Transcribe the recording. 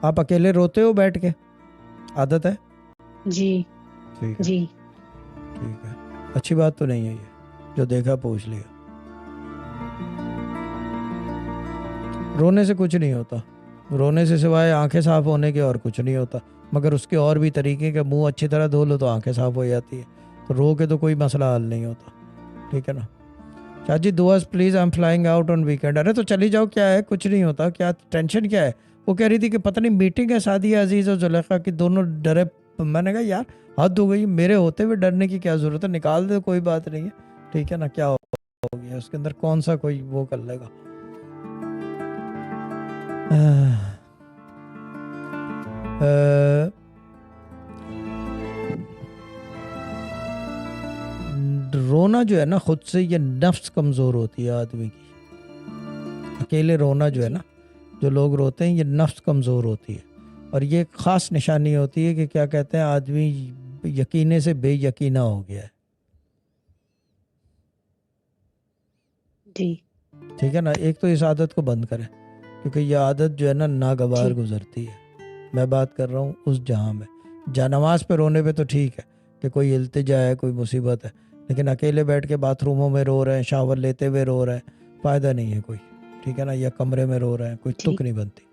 आप अकेले रोते हो बैठ के? आदत है? जी ठीक है, जी। ठीक है। अच्छी बात तो नहीं है ये, जो देखा पूछ लिया। रोने से कुछ नहीं होता, रोने से सिवाय आंखें साफ होने के और कुछ नहीं होता। मगर उसके और भी तरीके के, मुंह अच्छी तरह धो लो तो आंखें साफ हो जाती है। तो रो के तो कोई मसला हल नहीं होता, ठीक है ना। चाची दुआस please, I am flying out on weekend. अरे तो चली जाओ, क्या है, कुछ नहीं होता, क्या टेंशन क्या है। वो कह रही थी कि पता नहीं मीटिंग है सादिया अजीज और जुलेखा की, दोनों डरे। मैंने कहा यार हद हो गई, मेरे होते हुए डरने की क्या जरूरत है, निकाल दे, कोई बात नहीं है, ठीक है ना। क्या हो गया उसके अंदर, कौन सा कोई वो कर लेगा। अह, रोना जो है ना खुद से, ये नफ्स कमज़ोर होती है आदमी की। अकेले रोना जो है जी ना, जो लोग रोते हैं, ये नफ्स कमज़ोर होती है। और ये एक ख़ास निशानी होती है कि क्या कहते हैं, आदमी यकीने से बेयकीना हो गया है, जी। ठीक है ना। एक तो इस आदत को बंद करें, क्योंकि ये आदत जो है ना नागवार ठीक। गुजरती है। मैं बात कर रहा हूँ उस जहाँ में, जहाँ नमाज पे रोने पे तो ठीक है कि कोई इल्तिजा है, कोई मुसीबत है। लेकिन अकेले बैठ के बाथरूमों में रो रहे हैं, शावर लेते हुए रो रहे हैं, फ़ायदा नहीं है कोई, ठीक है ना। या कमरे में रो रहे हैं, कोई तुक ठीक। नहीं बनती।